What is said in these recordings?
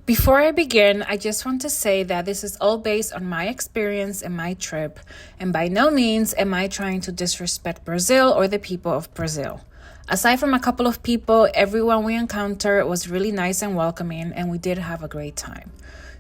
Before I begin, I just want to say that this is all based on my experience and my trip, and by no means am I trying to disrespect Brazil or the people of Brazil. Aside from a couple of people, everyone we encountered was really nice and welcoming, and we did have a great time.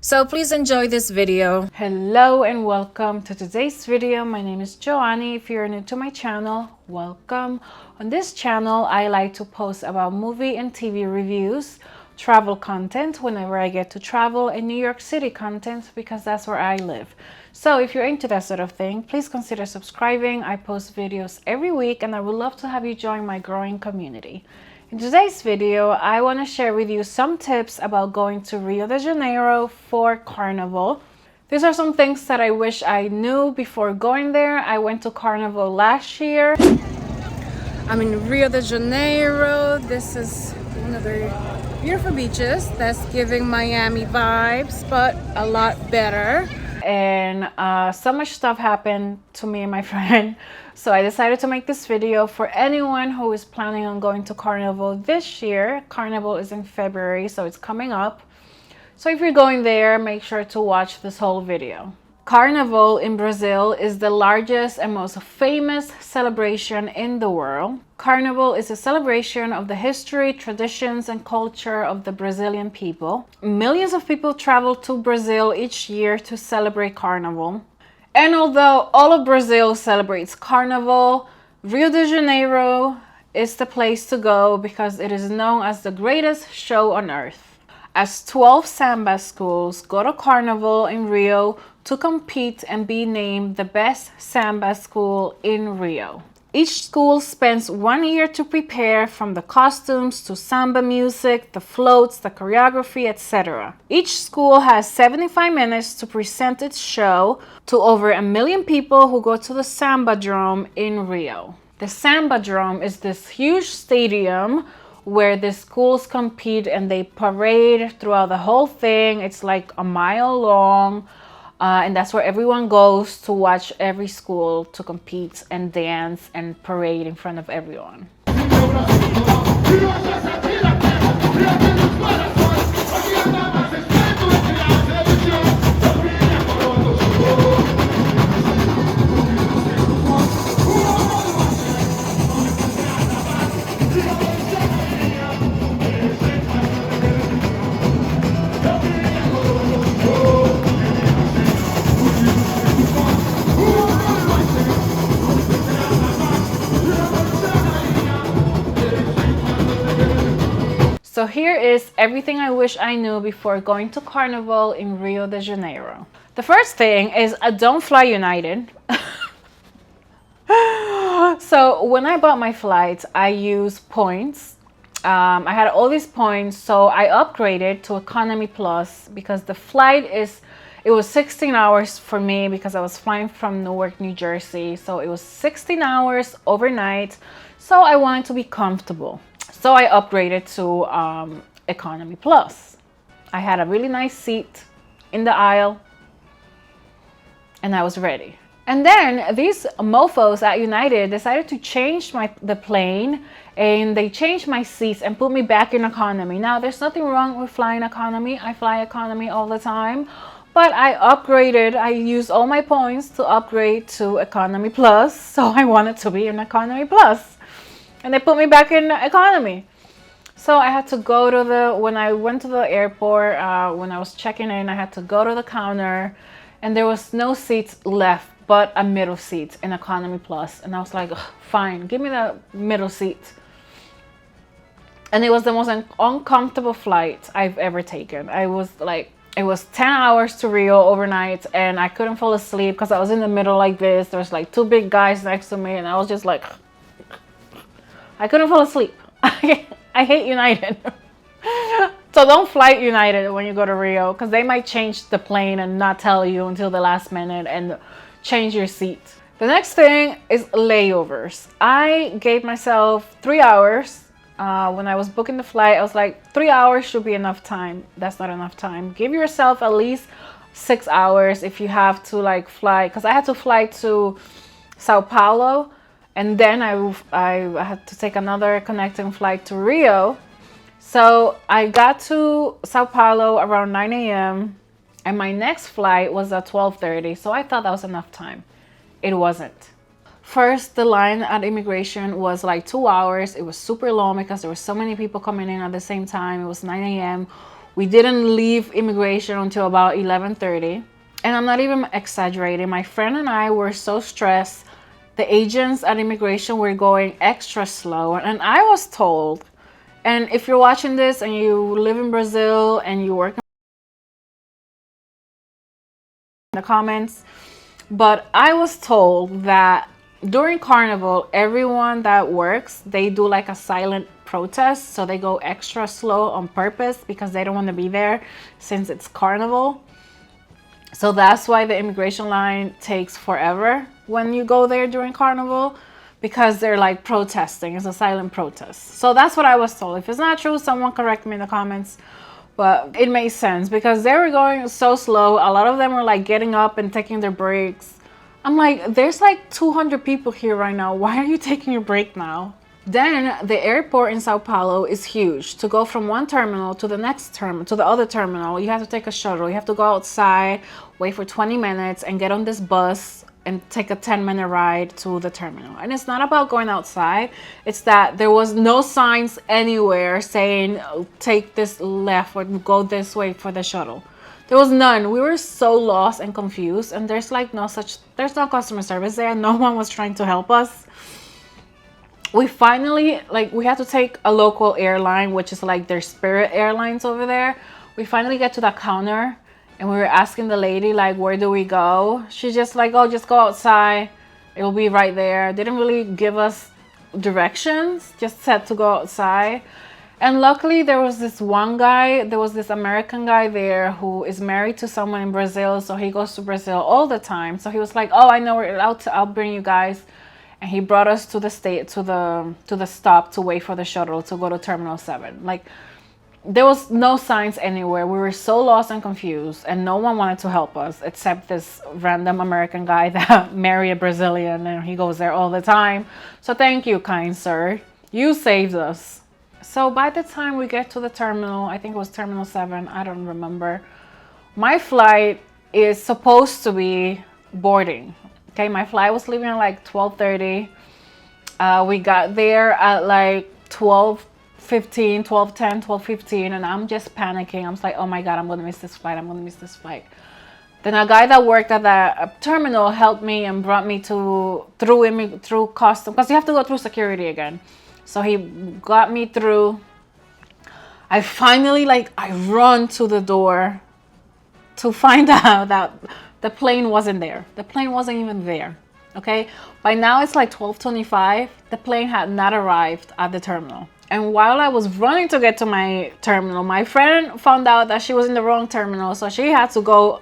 So please enjoy this video. Hello and welcome to today's video. My name is Joanny. If you're new to my channel, welcome. On this channel, I like to post about movie and TV reviews, travel content whenever I get to travel, and New York City content because that's where I live. So if you're into that sort of thing, please consider subscribing. I post videos every week and I would love to have you join my growing community. In today's video, I want to share with you some tips about going to Rio de Janeiro for Carnival. These are some things that I wish I knew before going there. I went to Carnival last year. I'm in Rio de Janeiro. This is one of the beautiful beaches that's giving Miami vibes, but a lot better. And so much stuff happened to me and my friend, so I decided to make this video for anyone who is planning on going to Carnival this year. Carnival is in February, so it's coming up. So if you're going there, make sure to watch this whole video. Carnival in Brazil is the largest and most famous celebration in the world. Carnival is a celebration of the history, traditions, and culture of the Brazilian people. Millions of people travel to Brazil each year to celebrate Carnival. And although all of Brazil celebrates Carnival, Rio de Janeiro is the place to go because it is known as the greatest show on earth. As 12 Samba schools go to Carnival in Rio to compete and be named the best Samba school in Rio. Each school spends 1 year to prepare, from the costumes to Samba music, the floats, the choreography, etc. Each school has 75 minutes to present its show to over 1 million people who go to the Sambadrome in Rio. The Sambadrome is this huge stadium where the schools compete and they parade throughout the whole thing. It's like a mile long. And that's where everyone goes to watch every school to compete and dance and parade in front of everyone. So here is everything I wish I knew before going to Carnival in Rio de Janeiro. The first thing is don't fly United. So when I bought my flights, I used points. I had all these points, so I upgraded to Economy Plus because the flight it was 16 hours for me because I was flying from Newark, New Jersey. So it was 16 hours overnight. So I wanted to be comfortable. So I upgraded to Economy Plus. I had a really nice seat in the aisle and I was ready. And then these mofos at United decided to change the plane, and they changed my seats and put me back in economy. Now, there's nothing wrong with flying economy. I fly economy all the time. But I upgraded. I used all my points to upgrade to Economy Plus. So I wanted to be in Economy Plus. And they put me back in economy. So I had to go to when I went to the airport, when I was checking in, I had to go to the counter and there was no seats left but a middle seat in Economy Plus. And I was like, fine, give me the middle seat. And it was the most uncomfortable flight I've ever taken. It was 10 hours to Rio overnight and I couldn't fall asleep because I was in the middle like this. There was like two big guys next to me and I was just like, I couldn't fall asleep. I hate United. So don't fly United when you go to Rio because they might change the plane and not tell you until the last minute and change your seat. The next thing is layovers. I gave myself 3 hours. When I was booking the flight, I was like, 3 hours should be enough time. That's not enough time. Give yourself at least 6 hours if you have to like fly. Because I had to fly to Sao Paulo. And then I had to take another connecting flight to Rio. So I got to Sao Paulo around 9 a.m. and my next flight was at 12:30. So I thought that was enough time. It wasn't. First, the line at immigration was like 2 hours. It was super long because there were so many people coming in at the same time. It was 9 a.m. We didn't leave immigration until about 11:30. And I'm not even exaggerating. My friend and I were so stressed. The agents at immigration were going extra slow. And I was told, and if you're watching this and you live in Brazil and you work in the comments, but I was told that during Carnival, everyone that works, they do like a silent protest. So they go extra slow on purpose because they don't want to be there since it's Carnival. So that's why the immigration line takes forever when you go there during Carnival, because they're like protesting. It's a silent protest. So that's what I was told. If it's not true, someone correct me in the comments. But it makes sense because they were going so slow. A lot of them were like getting up and taking their breaks. I'm like, there's like 200 people here right now. Why are you taking your break now? Then the airport in Sao Paulo is huge. To go from one terminal to the next terminal, to the other terminal, you have to take a shuttle. You have to go outside, wait for 20 minutes and get on this bus and take a 10-minute ride to the terminal. And it's not about going outside. It's that there was no signs anywhere saying, take this left or go this way for the shuttle. There was none. We were so lost and confused. And there's no customer service there. No one was trying to help us. We finally, we had to take a local airline, which is like their Spirit Airlines over there. We finally get to the counter and we were asking the lady, like, where do we go? She's just like, oh, just go outside. It'll be right there. Didn't really give us directions, just said to go outside. And luckily there was this American guy there who is married to someone in Brazil. So he goes to Brazil all the time. So he was like, oh, I know where I'll bring you guys. And he brought us to the stop to wait for the shuttle to go to Terminal 7. Like, there was no signs anywhere. We were so lost and confused, and no one wanted to help us except this random American guy that married a Brazilian, and he goes there all the time. So thank you, kind sir. You saved us. So by the time we get to the terminal, I think it was Terminal 7, I don't remember. My flight is supposed to be boarding. Okay, my flight was leaving at like 12:30. We got there at like 12:15, 12:10, 12:15, and I'm just panicking. I'm like, oh my God, I'm gonna miss this flight. I'm gonna miss this flight. Then a guy that worked at the terminal helped me and brought me through custom, because you have to go through security again. So he got me through. I finally I run to the door to find out that the plane wasn't there. The plane wasn't even there. Okay, by now it's like 12:25. The plane had not arrived at the terminal. And while I was running to get to my terminal, my friend found out that she was in the wrong terminal. So she had to go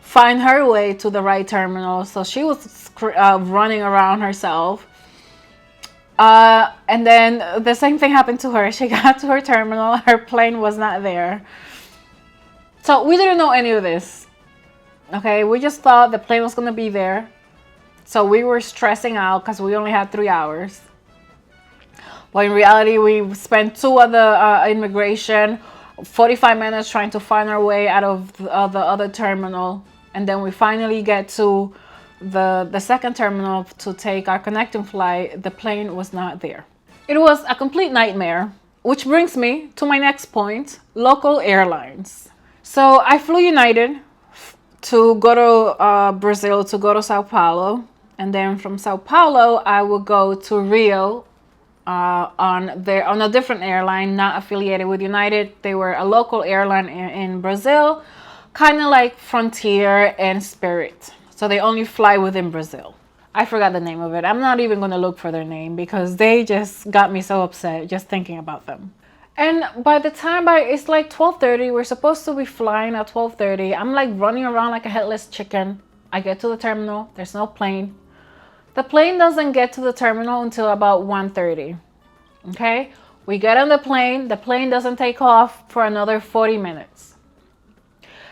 find her way to the right terminal. So she was running around herself. And then the same thing happened to her. She got to her terminal. Her plane was not there. So we didn't know any of this. Okay, we just thought the plane was going to be there. So we were stressing out because we only had 3 hours. But in reality, we spent 2 at the immigration, 45 minutes trying to find our way out of the other terminal. And then we finally get to the second terminal to take our connecting flight. The plane was not there. It was a complete nightmare, which brings me to my next point, local airlines. So I flew United to go to Brazil, to go to Sao Paulo. And then from Sao Paulo, I will go to Rio on a different airline, not affiliated with United. They were a local airline in Brazil, kind of like Frontier and Spirit. So they only fly within Brazil. I forgot the name of it. I'm not even going to look for their name because they just got me so upset just thinking about them. And by the time it's like 12:30, we're supposed to be flying at 12:30. I'm like running around like a headless chicken. I get to the terminal. There's no plane. The plane doesn't get to the terminal until about 1:30. Okay? We get on the plane. The plane doesn't take off for another 40 minutes.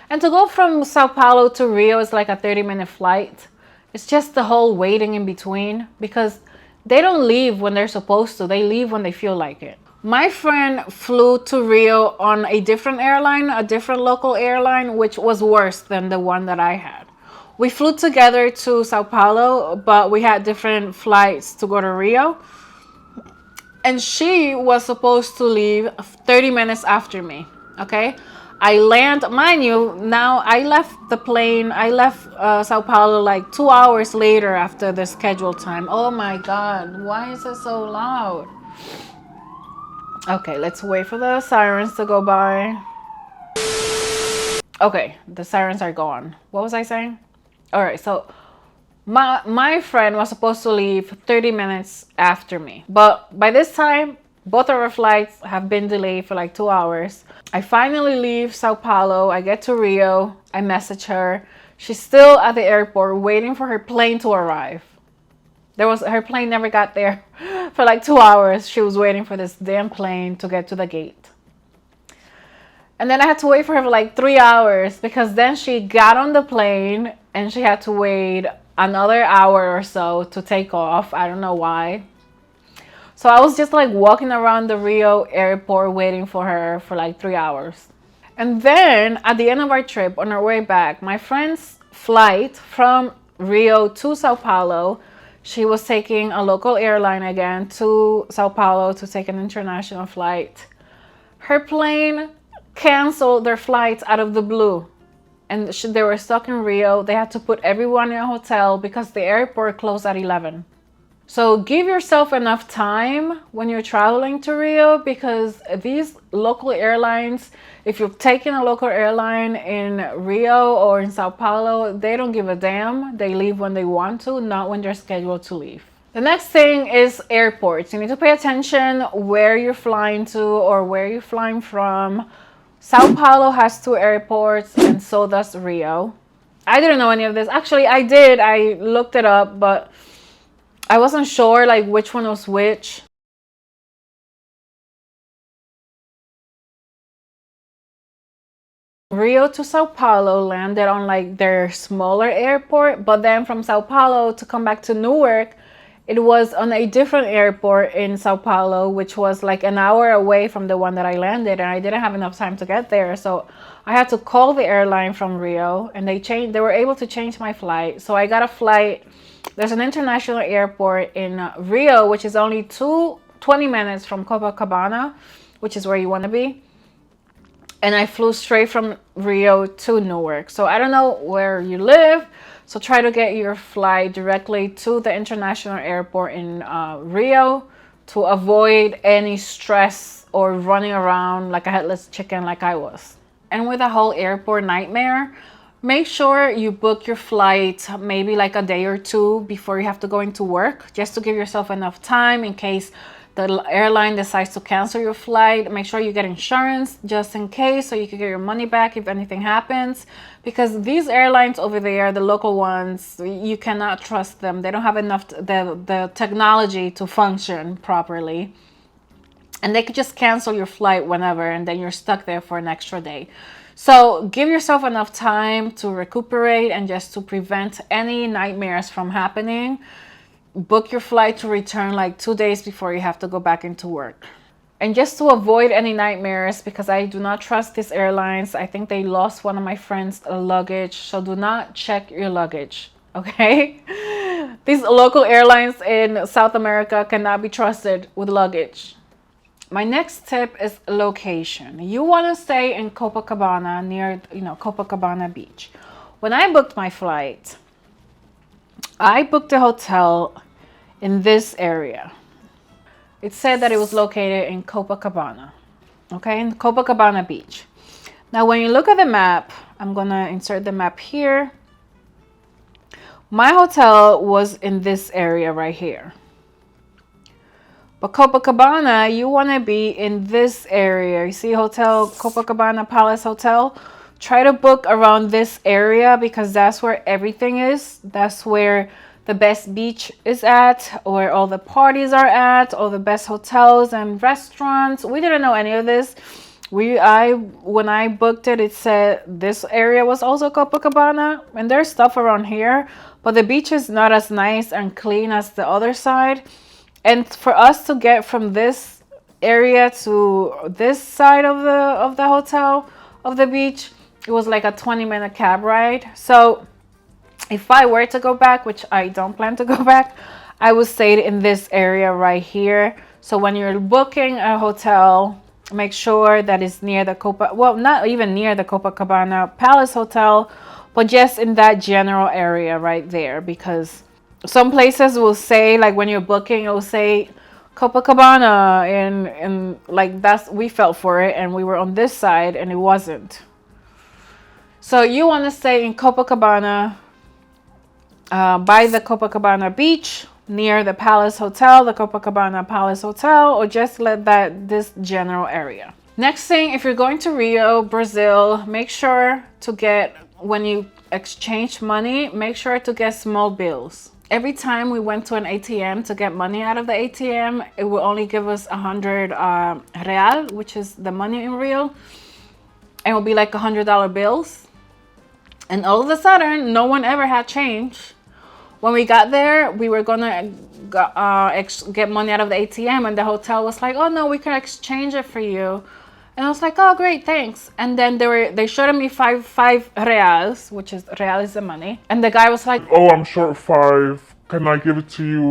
And to go from Sao Paulo to Rio is like a 30-minute flight. It's just the whole waiting in between because they don't leave when they're supposed to. They leave when they feel like it. My friend flew to Rio on a different airline, a different local airline, which was worse than the one that I had. We flew together to Sao Paulo, but we had different flights to go to Rio. And she was supposed to leave 30 minutes after me. Okay. I land, mind you, now I left the plane, I left Sao Paulo like 2 hours later after the scheduled time. Oh my God, why is it so loud? Okay, let's wait for the sirens to go by. Okay, the sirens are gone. What was I saying? All right, so my friend was supposed to leave 30 minutes after me. But by this time, both of our flights have been delayed for like 2 hours. I finally leave Sao Paulo. I get to Rio. I message her. She's still at the airport waiting for her plane to arrive. Her plane never got there for like 2 hours. She was waiting for this damn plane to get to the gate. And then I had to wait for her for like 3 hours because then she got on the plane and she had to wait another hour or so to take off. I don't know why. So I was just like walking around the Rio airport waiting for her for like 3 hours. And then at the end of our trip, on our way back, my friend's flight from Rio to Sao Paulo, she was taking a local airline again to Sao Paulo to take an international flight. Her plane canceled their flights out of the blue. And they were stuck in Rio. They had to put everyone in a hotel because the airport closed at 11. So give yourself enough time when you're traveling to Rio, because these local airlines, if you've taken a local airline in Rio or in Sao Paulo, they don't give a damn. They leave when they want to, not when they're scheduled to leave. The next thing is airports. You need to pay attention where you're flying to or where you're flying from. Sao Paulo has 2 airports and so does Rio. I didn't know any of this. Actually, I did. I looked it up, but I wasn't sure like which one was which. Rio to Sao Paulo landed on like their smaller airport, but then from Sao Paulo to come back to Newark, it was on a different airport in Sao Paulo, which was like an hour away from the one that I landed, and I didn't have enough time to get there. So I had to call the airline from Rio, and they were able to change my flight. So I got a flight. There's an international airport in Rio, which is only 20 minutes from Copacabana, which is where you want to be. And I flew straight from Rio to Newark. So I don't know where you live. So try to get your flight directly to the international airport in Rio to avoid any stress or running around like a headless chicken like I was. And with the whole airport nightmare, make sure you book your flight maybe like a day or two before you have to go into work, just to give yourself enough time in case the airline decides to cancel your flight. Make sure you get insurance just in case, so you can get your money back if anything happens, because these airlines over there, the local ones, you cannot trust them. They don't have enough the technology to function properly, and they could just cancel your flight whenever, and then you're stuck there for an extra day. So give yourself enough time to recuperate and just to prevent any nightmares from happening. Book your flight to return like 2 days before you have to go back into work. And just to avoid any nightmares, because I do not trust these airlines. I think they lost one of my friends' luggage. So do not check your luggage, okay? These local airlines in South America cannot be trusted with luggage. My next tip is location. You want to stay in Copacabana, near, Copacabana Beach. When I booked my flight, I booked a hotel in this area. It said that it was located in Copacabana, okay, in Copacabana Beach. Now, when you look at the map, I'm gonna insert the map here. My hotel was in this area right here. But Copacabana, you wanna be in this area. You see Hotel Copacabana Palace Hotel? Try to book around this area because that's where everything is. That's where the best beach is at, where all the parties are at, all the best hotels and restaurants. We didn't know any of this. When I booked it, it said this area was also Copacabana, and there's stuff around here, but the beach is not as nice and clean as the other side. And for us to get from this area to this side of the hotel, of the beach, it was like a 20-minute cab ride. So if I were to go back, which I don't plan to go back, I would stay in this area right here. So when you're booking a hotel, make sure that it's near the not even near the Copacabana Palace Hotel, but just in that general area right there, because some places will say, like when you're booking, it will say Copacabana, and like we fell for it and we were on this side and it wasn't. So you want to stay in Copacabana, by the Copacabana beach, near the Palace Hotel, the Copacabana Palace Hotel, or just this general area. Next thing, if you're going to Rio, Brazil, make sure to get, when you exchange money, make sure to get small bills. Every time we went to an ATM to get money out of the ATM, it will only give us 100 real, which is the money in Rio, and it will be like $100 bills. And all of a sudden, no one ever had change. When we got there, we were gonna get money out of the ATM, and the hotel was like, "Oh no, we can exchange it for you." And I was like, "Oh great, thanks." And then they showed me five reals, which is real is the money. And the guy was like, "Oh, I'm short 5. Can I give it to you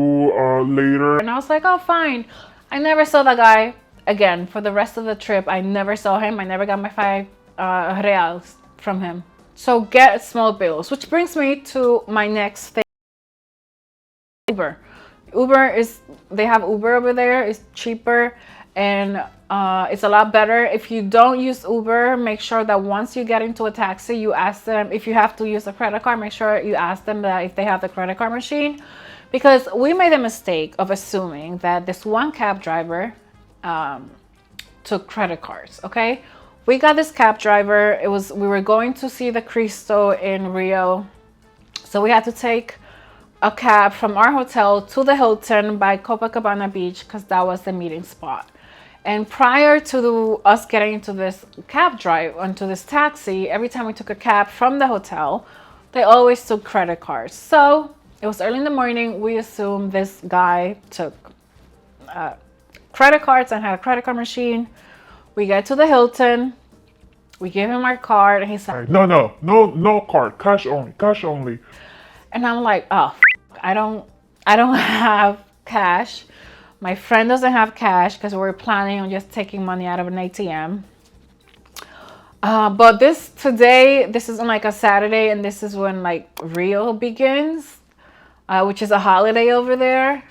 later?" And I was like, "Oh fine." I never saw the guy again for the rest of the trip. I never saw him. I never got my 5 reals from him. So get small bills, which brings me to my next thing. Uber. They have Uber over there. It's cheaper and it's a lot better. If you don't use Uber, make sure that once you get into a taxi, you ask them if you have to use a credit card. Make sure you ask them that if they have the credit card machine, because we made a mistake of assuming that this one cab driver took credit cards. Okay, we got this cab driver. We were going to see the Cristo in Rio, so we had to take a cab from our hotel to the Hilton by Copacabana Beach, because that was the meeting spot. And prior to us getting into this cab drive, onto this taxi, every time we took a cab from the hotel, they always took credit cards. So it was early in the morning. We assumed this guy took credit cards and had a credit card machine. We get to the Hilton. We give him our card, and he's like, No card, cash only. And I'm like, oh, I don't have cash. My friend doesn't have cash because we're planning on just taking money out of an ATM. But this is on like a Saturday, and this is when like Rio begins, which is a holiday over there.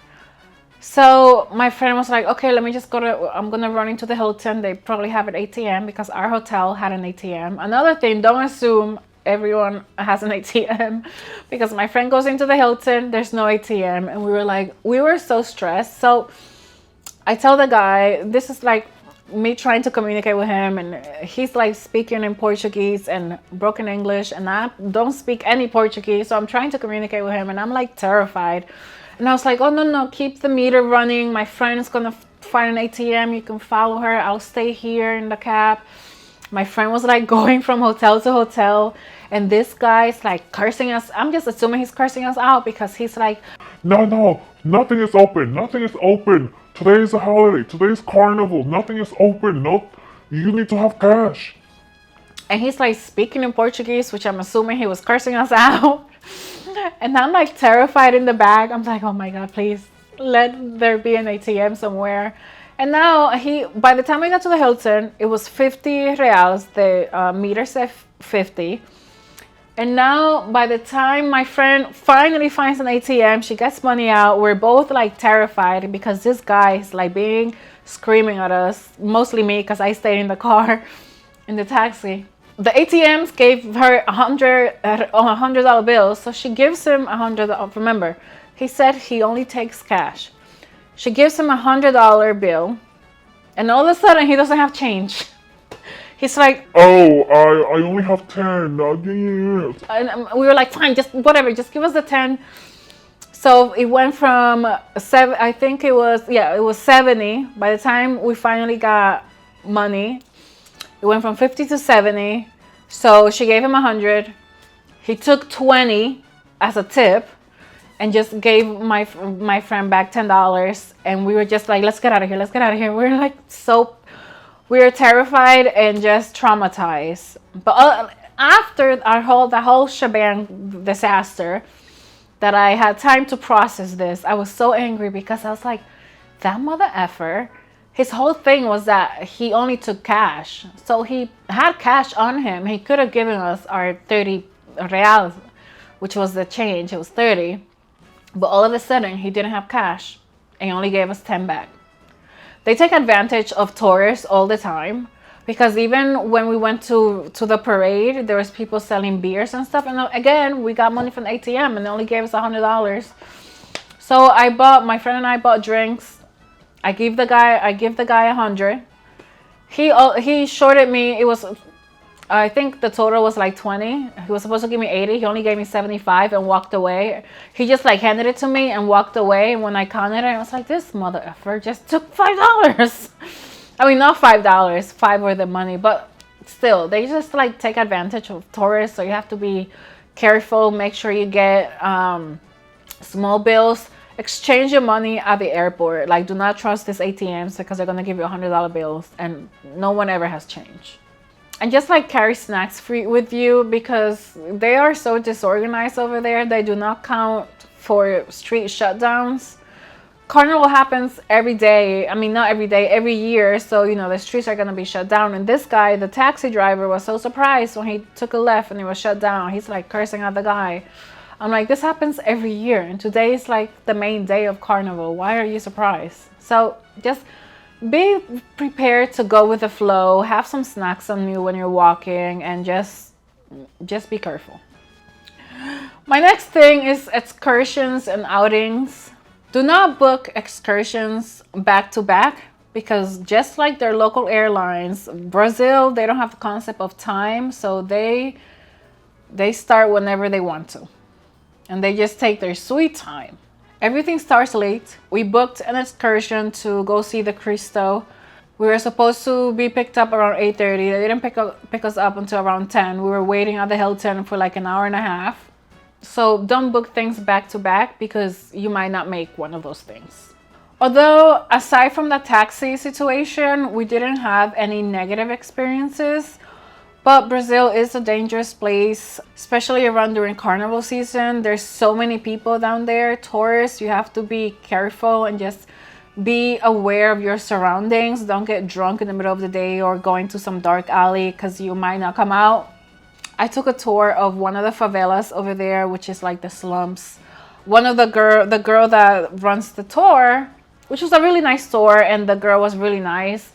So my friend was like, okay, let me just I'm gonna run into the Hilton. They probably have an ATM because our hotel had an ATM. Another thing, don't assume everyone has an ATM, because my friend goes into the Hilton, there's no ATM, and we were so stressed. So I tell the guy, this is like me trying to communicate with him, and he's like speaking in Portuguese and broken English, and I don't speak any Portuguese, so I'm trying to communicate with him, and I'm like terrified. And I was like, oh no, keep the meter running, my friend's gonna find an ATM, you can follow her, I'll stay here in the cab. My friend was like going from hotel to hotel, and this guy's like cursing us. I'm just assuming he's cursing us out, because he's like, No, nothing is open. Today is a holiday. Today is Carnival. Nothing is open. No, you need to have cash. And he's like speaking in Portuguese, which I'm assuming he was cursing us out. And I'm like terrified in the back. I'm like, oh my God, please let there be an ATM somewhere. And now by the time we got to the Hilton, it was 50 reals. The meter said 50. And now by the time my friend finally finds an ATM, she gets money out. We're both like terrified, because this guy is like screaming at us, mostly me, because I stayed in the car, in the taxi. The ATMs gave her $100 bills. So she gives him $100. Remember, he said he only takes cash. She gives him $100 bill, and all of a sudden he doesn't have change. He's like, oh, I only have 10. And we were like, fine, just whatever, just give us the 10. So it went from 7, I think it was 70. By the time we finally got money, it went from 50 to 70. So she gave him 100. He took 20 as a tip. and just gave my friend back $10, and we were just like, let's get out of here, let's get out of here. We were like we were terrified and just traumatized. But after the whole shebang disaster, that I had time to process this, I was so angry because I was like, that mother effer, his whole thing was that he only took cash. So he had cash on him. He could have given us our 30 reals, which was the change. It was 30. But all of a sudden, he didn't have cash and he only gave us 10 back. They take advantage of tourists all the time, because even when we went to the parade, there was people selling beers and stuff. And again, we got money from the ATM and they only gave us $100. So my friend and I bought drinks. I give the guy 100. He shorted me. It was, I think the total was like 20. He was supposed to give me 80. He only gave me 75 and walked away. He just like handed it to me and walked away. And when I counted it, I was like, this mother effer just took $5. I mean, not $5. 5 were the money, but still, they just like take advantage of tourists. So you have to be careful. Make sure you get small bills. Exchange your money at the airport. Like, do not trust these ATMs because they're gonna give you $100 bills, and no one ever has change. And just like carry snacks free with you, because they are so disorganized over there. They do not count for street shutdowns. Carnival happens every day. I mean, not every day, every year. So, you know, the streets are gonna be shut down. And this guy, the taxi driver, was so surprised when he took a left and it was shut down. He's like cursing at the guy. I'm like, this happens every year, and today is like the main day of Carnival. Why are you surprised? So just be prepared to go with the flow. Have some snacks on you when you're walking, and just be careful. My next thing is excursions and outings. Do not book excursions back to back, because just like their local airlines, Brazil, they don't have the concept of time, so they start whenever they want to. And they just take their sweet time. Everything starts late. We booked an excursion to go see the Cristo. We were supposed to be picked up around 8:30. They didn't pick us up until around 10. We were waiting at the Hilton for like an hour and a half. So don't book things back to back, because you might not make one of those things. Although, aside from the taxi situation, we didn't have any negative experiences. But Brazil is a dangerous place, especially around during Carnival season. There's so many people down there, tourists. You have to be careful and just be aware of your surroundings. Don't get drunk in the middle of the day or go into some dark alley, because you might not come out. I took a tour of one of the favelas over there, which is like the slums. One of the girl that runs the tour, which was a really nice tour, and the girl was really nice.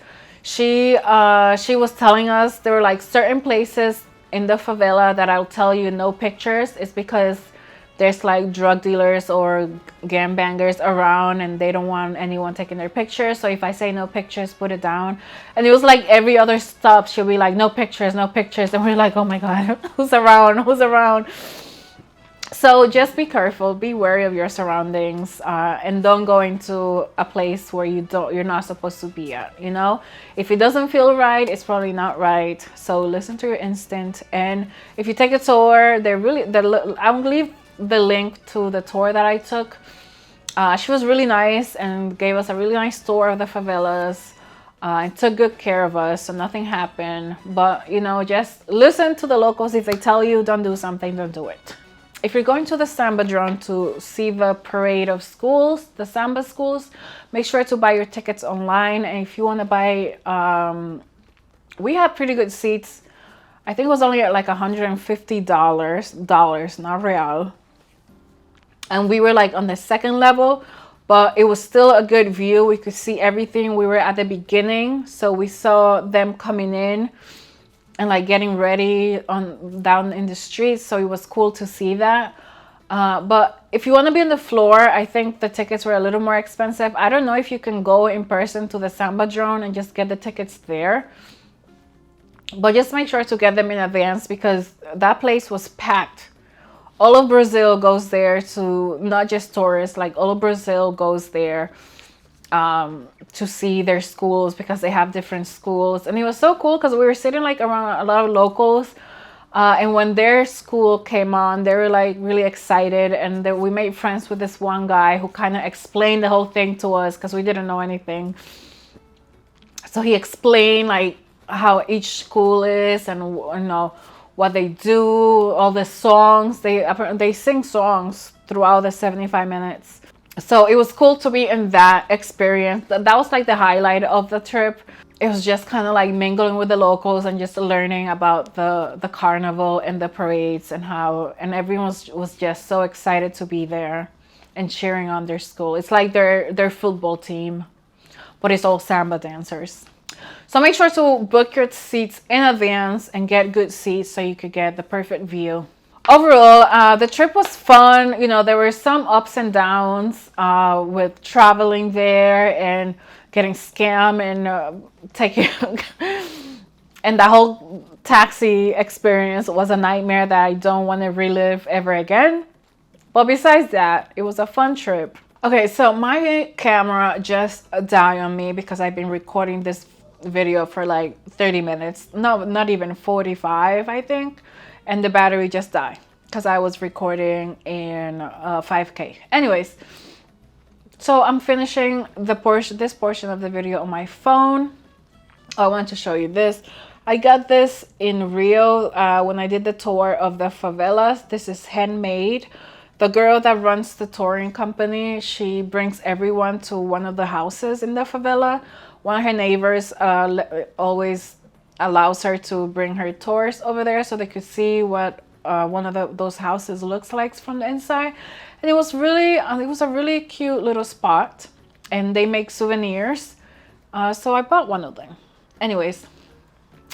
She was telling us there were like certain places in the favela that I'll tell you no pictures. It's because there's like drug dealers or gangbangers around, and they don't want anyone taking their pictures. So if I say no pictures, put it down. And it was like every other stop, she'll be like, no pictures, no pictures. And we're like, oh my God, who's around? Who's around? So just be careful, be wary of your surroundings, and don't go into a place where you're not supposed to be at. You know, if it doesn't feel right, it's probably not right. So listen to your instinct. And if you take a tour, I'll leave the link to the tour that I took. She was really nice and gave us a really nice tour of the favelas. And took good care of us, so nothing happened. But you know, just listen to the locals. If they tell you don't do something, don't do it. If you're going to the Sambadrome to see the parade of schools, the Samba schools, make sure to buy your tickets online. And if you want to buy, we have pretty good seats. I think it was only at like $150, not real. And we were like on the second level, but it was still a good view. We could see everything. We were at the beginning, so we saw them coming in and like getting ready down in the streets. So it was cool to see that. But if you want to be on the floor, I think the tickets were a little more expensive. I don't know if you can go in person to the Sambadrome and just get the tickets there. But just make sure to get them in advance, because that place was packed. All of Brazil goes there to, not just tourists, like all of Brazil goes there to see their schools, because they have different schools. And it was so cool because we were sitting like around a lot of locals. And when their school came on, they were like really excited, and we made friends with this one guy who kind of explained the whole thing to us because we didn't know anything. So he explained like how each school is, and what they do, all the songs. They sing songs throughout the 75 minutes. So it was cool to be in that experience. That was like the highlight of the trip. It was just kind of like mingling with the locals and just learning about the carnival and the parades and everyone was just so excited to be there and cheering on their school. It's like their football team, but it's all samba dancers. So make sure to book your seats in advance and get good seats so you could get the perfect view. Overall, the trip was fun. There were some ups and downs with traveling there and getting scammed and taking and the whole taxi experience was a nightmare that I don't want to relive ever again. But besides that, it was a fun trip. Okay, so my camera just died on me because I've been recording this video for like 30 minutes. No, not even 45, I think. And the battery just died because I was recording in 5K. Anyways, so I'm finishing this portion of the video on my phone. I want to show you this. I got this in Rio when I did the tour of the favelas. This is handmade. The girl that runs the touring company, she brings everyone to one of the houses in the favela. One of her neighbors always allows her to bring her tours over there so they could see what one of those houses looks like from the inside. And it was a really cute little spot, and they make souvenirs. So I bought one of them. Anyways,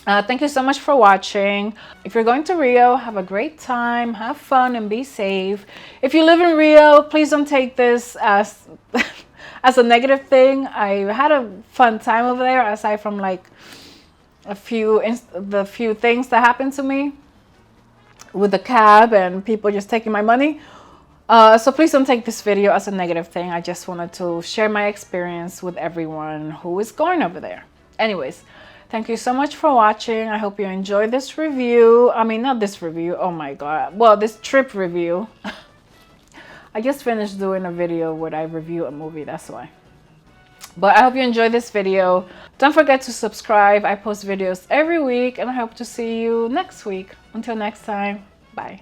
thank you so much for watching. If you're going to Rio, have a great time, have fun, and be safe. If you live in Rio, please don't take this as as a negative thing. I had a fun time over there, aside from like the few things that happened to me with the cab and people just taking my money. So please don't take this video as a negative thing. I just wanted to share my experience with everyone who is going over there. Anyways, thank you so much for watching. I hope you enjoyed this review. I mean, not this review. Oh my God. Well, this trip review. I just finished doing a video where I review a movie. That's why. But I hope you enjoyed this video. Don't forget to subscribe. I post videos every week, and I hope to see you next week. Until next time, bye.